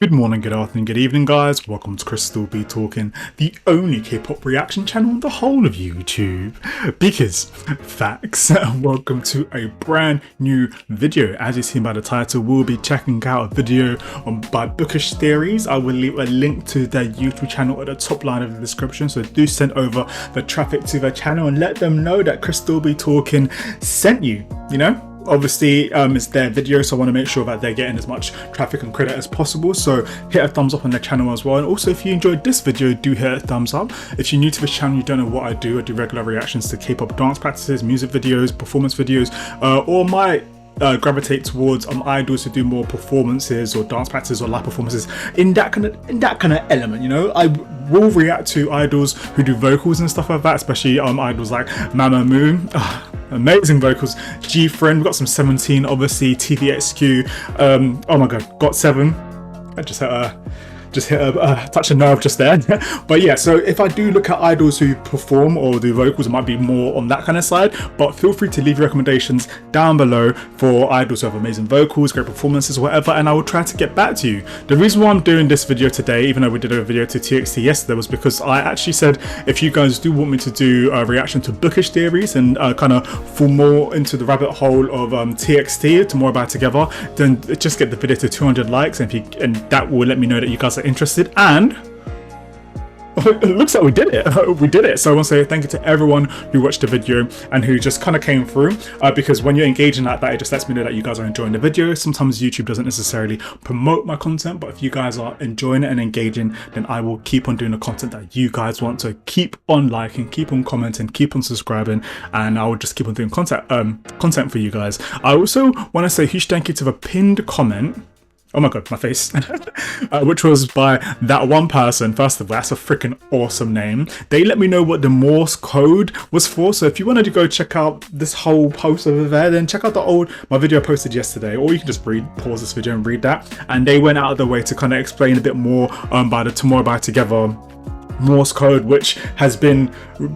Good morning, good afternoon, good evening, guys. Welcome to ChrisStillBeTalkin, the only K-pop reaction channel on the whole of YouTube. Because facts. Welcome to a brand new video. As you've seen by the title, we'll be checking out a video by BOOKISH Theories. I will leave a link to their YouTube channel at the top line of the description. So do send over the traffic to their channel and let them know that ChrisStillBeTalkin sent you. You know. Obviously, it's their video, so I want to make sure that they're getting as much traffic and credit as possible. So hit a thumbs up on their channel as well. And also, if you enjoyed this video, do hit a thumbs up. If you're new to this channel, you don't know what I do regular reactions to K-pop dance practices, music videos, performance videos, or might gravitate towards idols who do more performances or dance practices or live performances in that kind of element. You know, I will react to idols who do vocals and stuff like that, especially idols like Mamamoo. Amazing vocals. G-Friend, we've got some 17, obviously, TVXQ. Oh my god, GOT7. I just hit a touch a nerve just there. But yeah, so if I do look at idols who perform or do vocals, it might be more on that kind of side, but feel free to leave your recommendations down below for idols who have amazing vocals, great performances, whatever, and I will try to get back to you. The reason why I'm doing this video today, even though we did a video to TXT yesterday, was because I actually said if you guys do want me to do a reaction to BOOKISH Theories and kind of fall more into the rabbit hole of TXT, TOMORROWBYTOGETHER, then just get the video to 200 likes, and that will let me know that you guys are interested. And it looks like we did it. So I want to say thank you to everyone who watched the video and who just kind of came through, because when you're engaging like that, it just lets me know that you guys are enjoying the video. Sometimes YouTube doesn't necessarily promote my content, but if you guys are enjoying it and engaging, then I will keep on doing the content that you guys want. So keep on liking, keep on commenting, keep on subscribing, and I will just keep on doing content for you guys. I also want to say a huge thank you to the pinned comment. Oh my god, my face. Which was by that one person. First of all, that's a freaking awesome name. They let me know what the Morse code was for. So if you wanted to go check out this whole post over there, then check out my video I posted yesterday. Or you can just pause this video and read that. And they went out of their way to kind of explain a bit more by the TOMORROWBYTOGETHER Morse code, which has been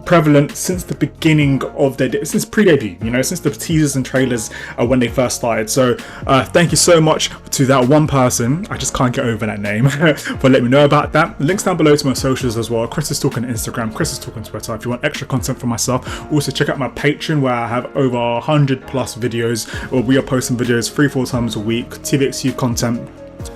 prevalent since the beginning of since pre-debut, you know, since the teasers and trailers when they first started. So thank you so much to that one person. I just can't get over that name for letting me know about that. Links down below to my socials as well. ChrisStillBeTalkin Instagram, ChrisStillBeTalkin Twitter. If you want extra content from myself, also check out my Patreon, where I have over 100 plus videos, or we are posting videos 3-4 times a week, TVXU content.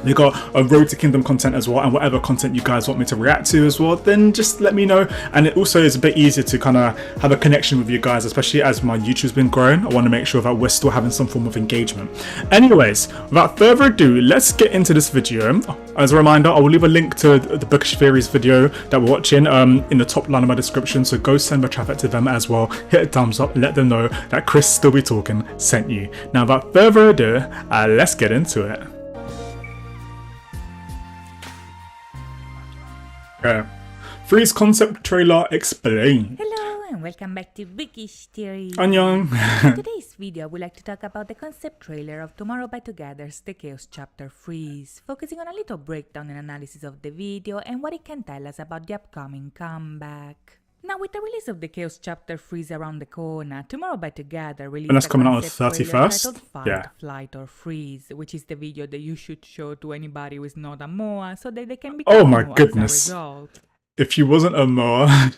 We got a Road to Kingdom content as well, and whatever content you guys want me to react to as well, then just let me know. And it also is a bit easier to kind of have a connection with you guys, especially as my YouTube's been growing. I want to make sure that we're still having some form of engagement. Anyways, without further ado, let's get into this video. As a reminder, I will leave a link to the BOOKISH Theories video that we're watching in the top line of my description, so go send the traffic to them as well. Hit a thumbs up, let them know that ChrisStillBeTalkin sent you. Now, without further ado, let's get into it. Freeze concept trailer explain. Hello and welcome back to BOOKISH Theories. Annyeong. In today's video, I would like to talk about the concept trailer of TOMORROWBYTOGETHER's The Chaos Chapter Freeze, focusing on a little breakdown and analysis of the video and what it can tell us about the upcoming comeback. Now, with the release of The Chaos Chapter Freeze around the corner, TOMORROWBYTOGETHER released And that's coming out on the concept trailer 31st? titled Fight, Yeah. Flight or Freeze, which is the video that you should show to anybody who is not a MOA so that they can become Oh my MOA goodness. as a result. If you wasn't a Moa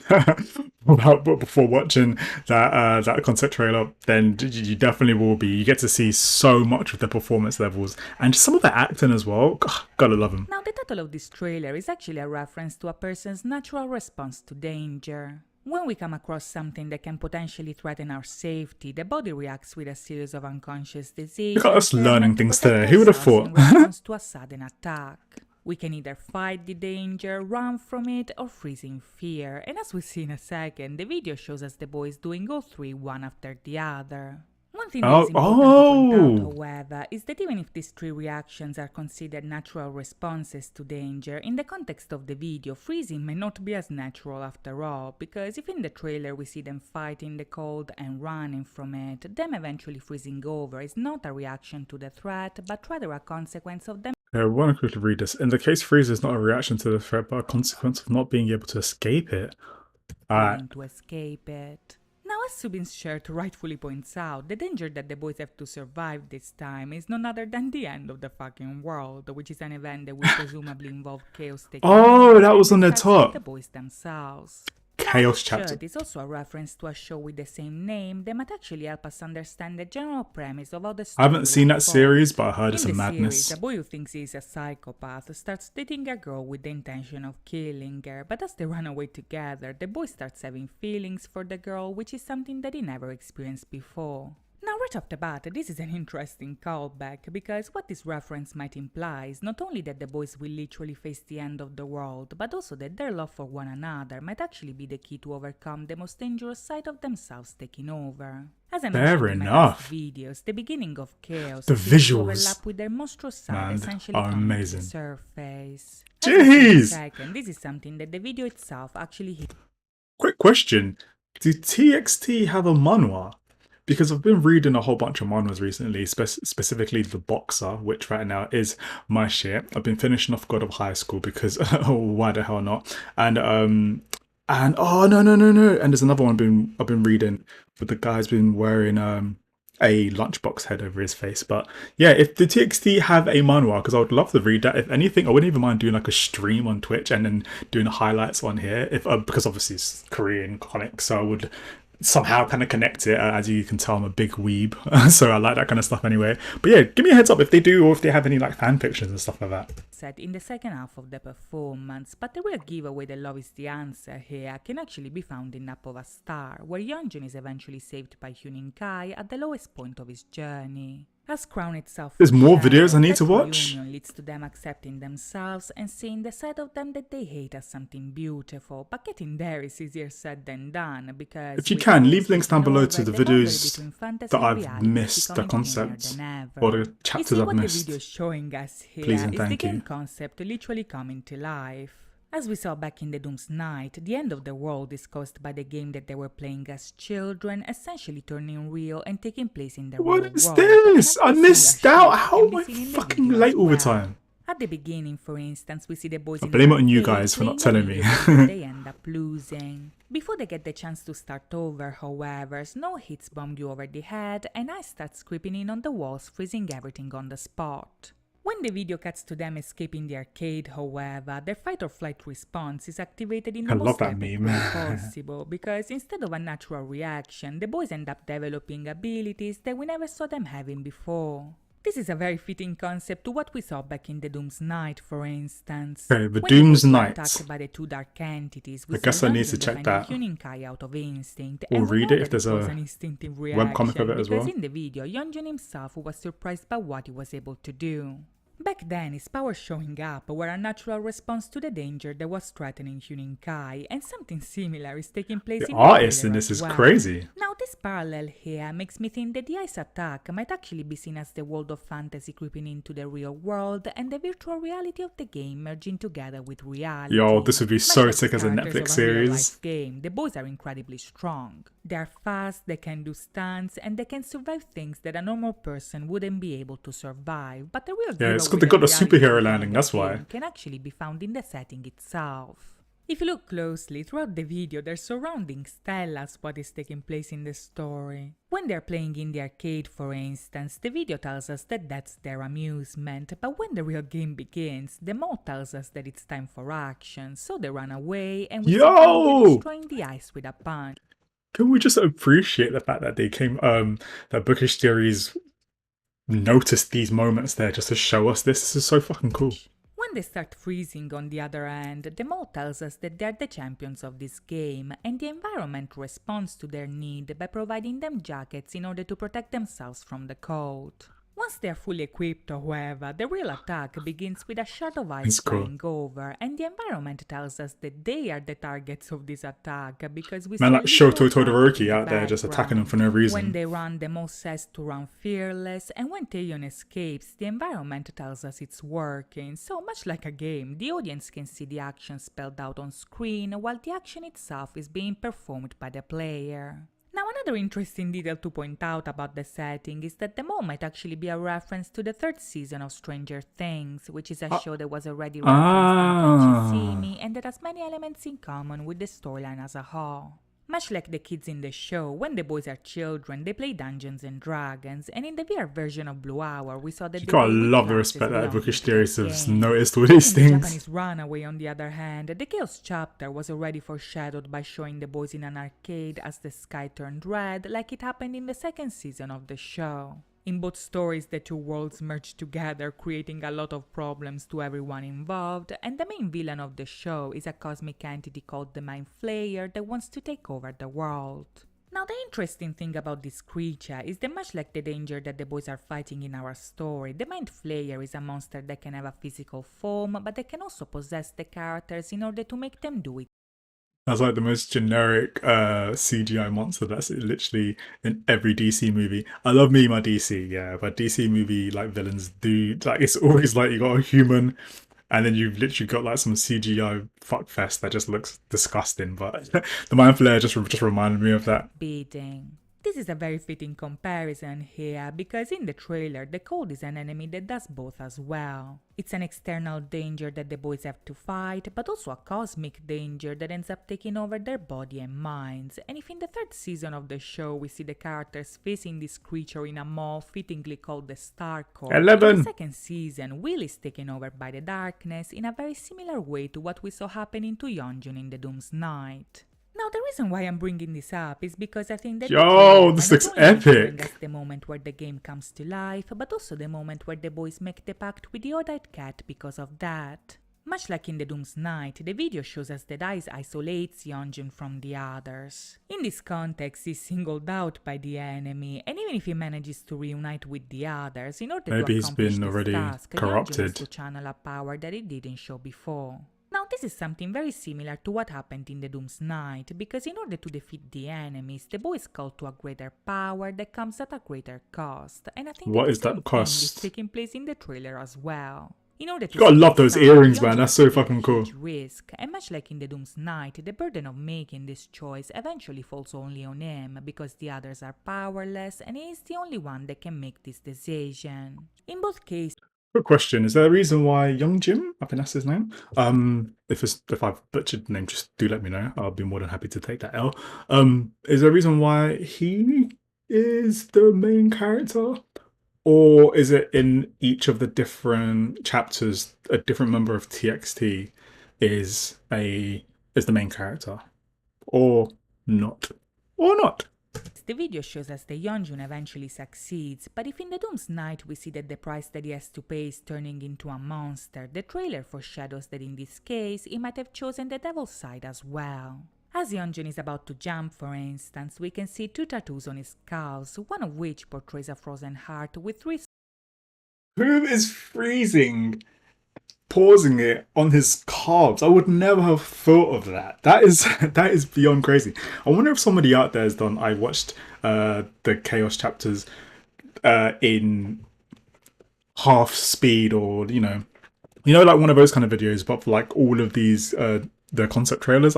before watching that concept trailer, then you definitely will be. You get to see so much of their performance levels and just some of the acting as well. Gotta love them. Now, the title of this trailer is actually a reference to a person's natural response to danger. When we come across something that can potentially threaten our safety, the body reacts with a series of unconscious diseases. Look at us learning things today. Who would have thought? In response to a sudden attack. We can either fight the danger, run from it, or freeze in fear. And as we'll see in a second, the video shows us the boys doing all three one after the other. One thing that is important to point out, however, is that even if these three reactions are considered natural responses to danger, in the context of the video, freezing may not be as natural after all, because if in the trailer we see them fighting the cold and running from it, them eventually freezing over is not a reaction to the threat, but rather a consequence of them. I want to quickly read this. In the case, freeze is not a reaction to the threat, but a consequence of not being able to escape it. Trying to escape it. Now, as Subin's shirt rightfully points out, the danger that the boys have to survive this time is none other than the end of the fucking world, which is an event that will presumably involve chaos taking Oh, place that was and on the starts with top. the boys themselves. Chaos This chapter. shirt is also a reference to a show with the same name that might actually help us understand the general premise of how the story I haven't will seen that unfold. series, but I heard it's In a the madness. series, a boy who thinks he is a psychopath starts dating a girl with the intention of killing her, but as they run away together, the boy starts having feelings for the girl, which is something that he never experienced before. Now, right off the bat, this is an interesting callback, because what this reference might imply is not only that the boys will literally face the end of the world, but also that their love for one another might actually be the key to overcome the most dangerous side of themselves taking over. As I Fair mentioned in my enough. last videos, the beginning of chaos The seems to visuals, overlap with their monstrous side man, essentially are coming to the amazing. surface. As we'll see in a Jeez! second, this is something that the video itself actually hit. Quick question. Do TXT have a manhwa? Because I've been reading a whole bunch of manhwas recently, specifically The Boxer, which right now is my shit. I've been finishing off God of High School because why the hell not? And oh no. And there's another one I've been reading, but the guy's been wearing a lunchbox head over his face. But yeah, if the TXT have a manhwa, because I would love to read that. If anything, I wouldn't even mind doing like a stream on Twitch and then doing the highlights on here. If because obviously it's Korean comics, so I would somehow kind of connect it. As you can tell, I'm a big weeb, so I like that kind of stuff anyway. But yeah, give me a heads up if they do, or if they have any like fan fictions and stuff like that. Said in the second half of the performance, but the real giveaway that love is the answer here can actually be found in Nap of a Star, where Yeonjun is eventually saved by Hyunin Kai at the lowest point of his journey. As Crown itself, There's more foreshadows, videos I need that to watch. reunion leads to them accepting themselves and seeing the side of them that they hate as something beautiful. But getting there is easier said than done, because If you with can, years leave links down taking below over, to the boundary videos between fantasy that and I've reality is missed, the becoming thinner concepts, than ever. or the You chapters see, I've what the missed. video is showing us here Please and is the thank game you. concept literally coming to life. As we saw back in the Doom's Night, the end of the world is caused by the game that they were playing as children, essentially turning real and taking place in the real What world. is And this? as I we see, a missed out. shift How can am be I seen in the fucking video late as all the well. time? At the beginning, for instance, we see the boys I in blame an it on you arcade guys for not playing a telling me. video game that they end up losing. Before they get the chance to start over, however, snow hits bomb you over the head and ice starts creeping in on the walls, freezing everything on the spot. When the video cuts to them escaping the arcade, however, their fight or flight response is activated in the I love most that epic meme. way possible, because instead of a natural reaction, the boys end up developing abilities that we never saw them having before. This is a very fitting concept to what we saw back in the Doom's Night, for instance. Okay, the When Doom's boys were Night. attacked by the two dark entities, we I guess saw I need to Yeonjun check defending that. Hyunin Kai out of instinct, Or and we read know it if that there's was a an instinctive webcomic reaction, of it as because well. in the video, Yeonjun himself was surprised by what he was able to do. Back then, his powers showing up were a natural response to the danger that was threatening Hyunin Kai, and something similar is taking place The in artist the in trailer this as is well. crazy. Now, this parallel here makes me think that the ice attack might actually be seen as the world of fantasy creeping into the real world, and the virtual reality of the game merging together with reality. Yo, this would be Much so like sick the as a characters Netflix of a real-life series. game, the boys are incredibly strong. They're fast, they can do stunts, and they can survive things that a normal person wouldn't be able to survive. But the real Yeah, it's giveaway got they got the that reality superhero behind landing, the that's game why. can actually be found in the setting itself. If you look closely throughout the video, their surroundings tell us what is taking place in the story. When they're playing in the arcade, for instance, the video tells us that that's their amusement, but when the real game begins, the mode tells us that it's time for action, so they run away and we see them destroying the ice with a punch. Can we just appreciate the fact that they came, that Bookish series noticed these moments there just to show us this? This is so fucking cool. When they start freezing on the other end, the mode tells us that they're the champions of this game, and the environment responds to their need by providing them jackets in order to protect themselves from the cold. Once they're fully equipped, however, the real attack begins with a shard of ice flying over, and the environment tells us that they are the targets of this attack, because we Man, see like Shoto little Todoroki in the out there just attacking them for background. no reason. When they run, the mouse says to run fearless, and when Taeyeon escapes, the environment tells us it's working. So much like a game, the audience can see the action spelled out on screen, while the action itself is being performed by the player. Now, another interesting detail to point out about the setting is that the mall might actually be a reference to the third season of Stranger Things, which is a show that was already referenced in Can't You See Me and that has many elements in common with the storyline as a whole. Much like the kids in the show, when the boys are children, they play Dungeons and Dragons, and in the VR version of Blue Hour, we saw that You the gotta boy with love the glasses respect that belonged Bookish into that theorists have game. noticed all these In the things. Japanese Runaway, on the other hand, the Chaos chapter was already foreshadowed by showing the boys in an arcade as the sky turned red, like it happened in the second season of the show. In both stories, the two worlds merged together, creating a lot of problems to everyone involved, and the main villain of the show is a cosmic entity called the Mind Flayer that wants to take over the world. Now, the interesting thing about this creature is that much like the danger that the boys are fighting in our story, the Mind Flayer is a monster that can have a physical form, but that can also possess the characters in order to make them do it. That's like the most generic CGI monster that's literally in every DC movie. I love me my DC, yeah, but DC movie like villains do like it's always like you got a human and then you've literally got like some CGI fuckfest that just looks disgusting. But the Mind Flayer just reminded me of that. Beating. This is a very fitting comparison here because in the trailer the Cold is an enemy that does both as well. It's an external danger that the boys have to fight, but also a cosmic danger that ends up taking over their body and minds. And if in the third season of the show we see the characters facing this creature in a mall fittingly called the Star Court, 11. in the second season Will is taken over by the darkness in a very similar way to what we saw happening to Yeonjun in the Doom's Night. Now, the reason why I'm bringing this up is because I think that Yo, this looks epic. That's the moment where the game comes to life, but also the moment where the boys make the pact with the Odd-Eyed Cat because of that. Much like in the Doom's Night, the video shows us that Ice isolates Yeonjun from the others. In this context, he's singled out by the enemy, and even if he manages to reunite with the others, in order Maybe to he's accomplish been this already task, Yeonjun corrupted. has to channel a power that he didn't show before. Now, this is something very similar to what happened in the Doom's Night, because in order to defeat the enemies, the boy is called to a greater power that comes at a greater cost, and I think What that is the that same cost? thing is taking place in the trailer as well. In order to You gotta save love his those son, earrings, man. Yeonjun That's has so to take fucking a cool. huge risk, and much like in the Doom's Night, the burden of making this choice eventually falls only on him, because the others are powerless, and he is the only one that can make this decision. In both cases, Quick question: is there a reason why Young Jim, I think that's his name? If I've butchered the name, just do let me know. I'll be more than happy to take that L. Is there a reason why he is the main character, or is it in each of the different chapters a different member of TXT is the main character, or not, or not? the video shows us that Yeonjun eventually succeeds, but if in the Doom's Night we see that the price that he has to pay is turning into a monster, the trailer foreshadows that in this case he might have chosen the devil's side as well. As Yeonjun is about to jump, for instance, we can see two tattoos on his calves, one of which portrays a frozen heart with three. Who is freezing? Pausing it on his calves. I would never have thought of that. That is beyond crazy. I wonder if somebody out there has done. I watched the Chaos chapters in half speed, or like one of those kind of videos, but for like all of these the concept trailers.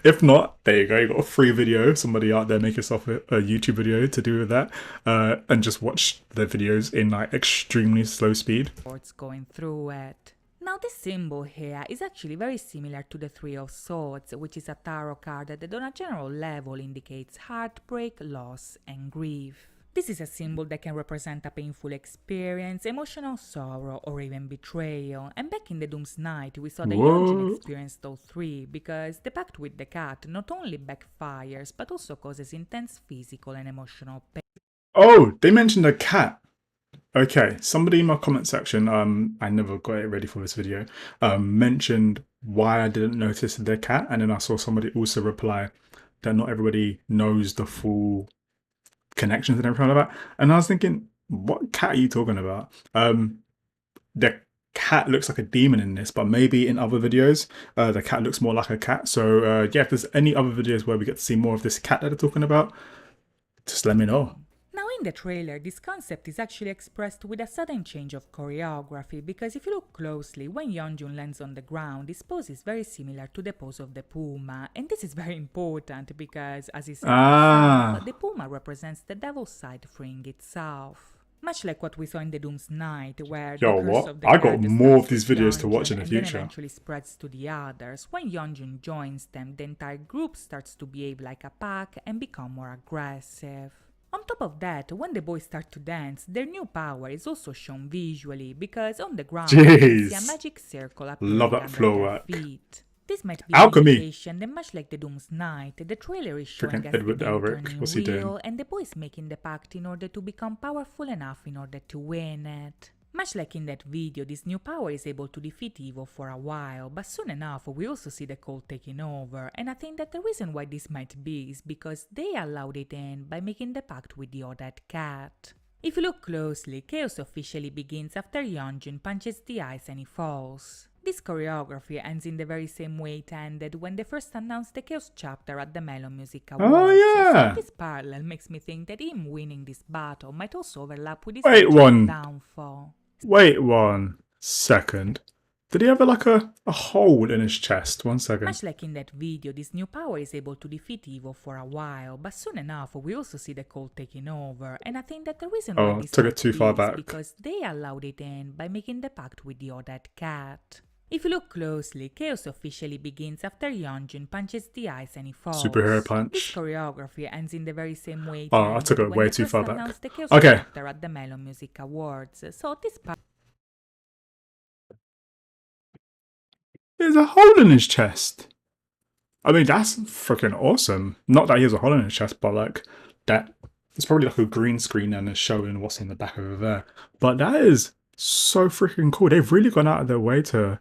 If not, there you go. You got a free video. Somebody out there, make yourself a YouTube video to do with that, and just watch the videos in like extremely slow speed. Going through it. Now, this symbol here is actually very similar to the Three of Swords, which is a tarot card that on a general level indicates heartbreak, loss, and grief. This is a symbol that can represent a painful experience, emotional sorrow, or even betrayal. And back in the Doom's Night, we saw that Yeonjun experienced all three, because the pact with the cat not only backfires, but also causes intense physical and emotional pain. Oh, they mentioned a cat. Okay, somebody in my comment section, I never got it ready for this video, mentioned why I didn't notice their cat, and then I saw somebody also reply that not everybody knows the full connections and everything like that. And I was thinking, what cat are you talking about? The cat looks like a demon in this, but maybe in other videos, the cat looks more like a cat. So yeah, if there's any other videos where we get to see more of this cat that they're talking about, just let me know. Now, in the trailer, this concept is actually expressed with a sudden change of choreography, because if you look closely, when Yeonjun lands on the ground, his pose is very similar to the pose of the puma, and this is very important because, as he said himself, the puma represents the devil's side freeing itself. Much like what we saw in the Doom's Night, where Yo, the curse what? of the I got cat more of starts these with videos to watch in the Yeonjun and then future. eventually spreads to the others. When Yeonjun joins them, the entire group starts to behave like a pack and become more aggressive. On top of that, when the boys start to dance, their new power is also shown visually, because on the ground you can see a Jeez. magic circle appearing Love that under flow their work. feet. This might be Alchemy. an indication that much like the Doom's Night, the trailer is showing Freaking us Edward the game Elric. turning What's he doing? real and the boys making the pact in order to become powerful enough in order to win it. Much like in that video, this new power is able to defeat evil for a while, but soon enough we also see the cult taking over, and I think that the reason why this might be is because they allowed it in by making the pact with the Odette cat. If you look closely, chaos officially begins after Yeonjun punches the ice and he falls. This choreography ends in the very same way it ended when they first announced the Chaos chapter at the Melon Music Awards. Oh, yeah. So this parallel makes me think that him winning this battle might also overlap with his Wait, actual one. downfall. Wait 1 second. Did he have like a hole in his chest? 1 second. Much like in that video, this new power is able to defeat evil for a while, but soon enough we also see the cult taking over, and I think that the reason why this took it might too be far is back. because they allowed it in by making the pact with the Odette cat. If you look closely, chaos officially begins after Yeonjun punches the ice and he falls. Superhero This punch. choreography ends in the very same way it Oh, I ended took it when way they too first far back. announced the Chaos Okay. chapter at the Melon Music Awards. So this part There's a hole in his chest. I mean, that's freaking awesome. Not that he has a hole in his chest, but like that. It's probably like a green screen and it's showing what's in the back over there. But that is so freaking cool. They've really gone out of their way to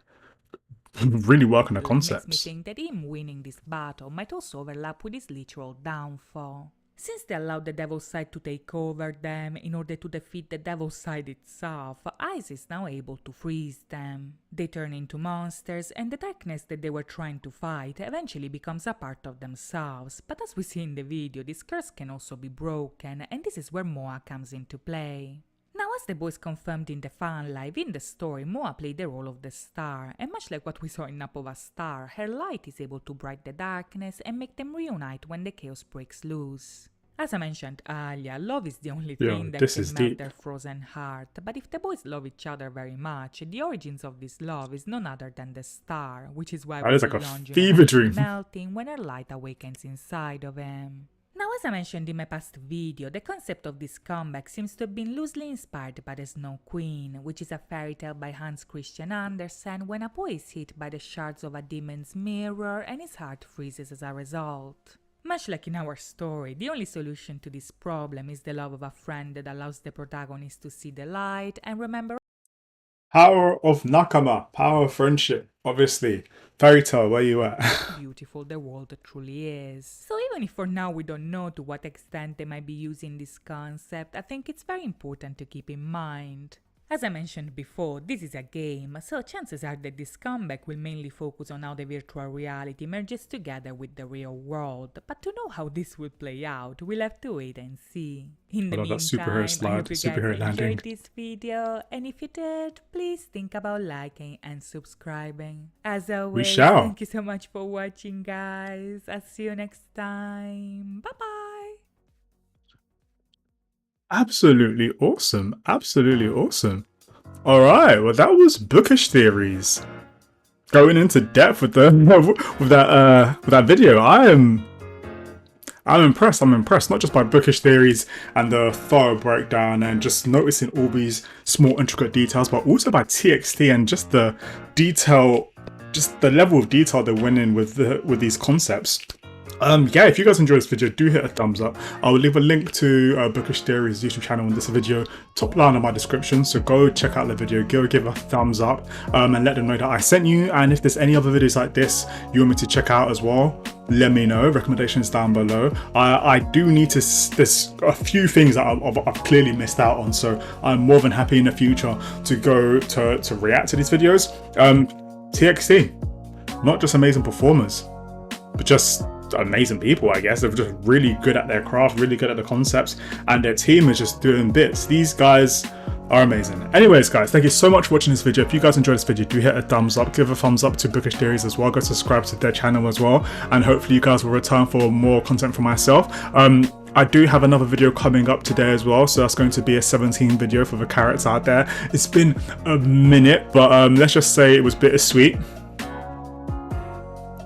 really work on the makes me concepts. think that him winning this battle might also overlap with his literal downfall. Since they allowed the devil's side to take over them in order to defeat the devil's side itself, Ice is now able to freeze them. They turn into monsters, and the darkness that they were trying to fight eventually becomes a part of themselves. But as we see in the video, this curse can also be broken, and this is where Moa comes into play. Now, as the boys confirmed in the fan live, in the story, Moa played the role of the star, and much like what we saw in Napova's star, her light is able to bright the darkness and make them reunite when the chaos breaks loose. As I mentioned earlier, love is the only Yo, thing that this can is melt deep. their frozen heart, but if the boys love each other very much, the origins of this love is none other than the star, which is why That we is see like a Yeonjun fever eventually dream. melting when her light awakens inside of him. Now, as I mentioned in my past video, the concept of this comeback seems to have been loosely inspired by the Snow Queen, which is a fairy tale by Hans Christian Andersen when a boy is hit by the shards of a demon's mirror and his heart freezes as a result. Much like in our story, the only solution to this problem is the love of a friend that allows the protagonist to see the light and remember Power of Nakama. Power of friendship. Obviously. Fairy tale, where you at? how beautiful the world truly is. So even if for now we don't know to what extent they might be using this concept, I think it's very important to keep in mind. As I mentioned before, this is a game, so chances are that this comeback will mainly focus on how the virtual reality merges together with the real world, but to know how this will play out, we'll have to wait and see. In the I love that meantime, superhero I slide, hope you guys superhero enjoyed landing. this video, and if you did, please think about liking and subscribing. As always, shall. thank you so much for watching, guys. I'll see you next time. Bye-bye! Absolutely awesome. Absolutely awesome. Alright, well that was Bookish Theories. Going into depth with the with that video. I'm impressed. I'm impressed not just by Bookish Theories and the thorough breakdown and just noticing all these small intricate details, but also by TXT and just the detail, just the level of detail they went in with these concepts. Yeah, if you guys enjoyed this video, do hit a thumbs up. I will leave a link to Bookish Theories YouTube channel in this video, top line of my description, so go check out the video, go give a thumbs up, and let them know that I sent you. And if there's any other videos like this you want me to check out as well, let me know. Recommendations down below. I do need to, there's a few things that I've clearly missed out on, so I'm more than happy in the future to go to react to these videos. TXT, not just amazing performers, but just amazing people, I guess. They're just really good at their craft, really good at the concepts, and their team is just doing bits. These guys are amazing. Anyways, guys, thank you so much for watching this video. If you guys enjoyed this video, do hit a thumbs up, give a thumbs up to Bookish Theories as well. Go subscribe to their channel as well, and hopefully you guys will return for more content from myself. I do have another video coming up today as well, so that's going to be a 17 video for the carrots out there. It's been a minute, but let's just say it was bittersweet.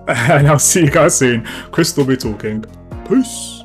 And I'll see you guys soon. Chris will be talking. Peace.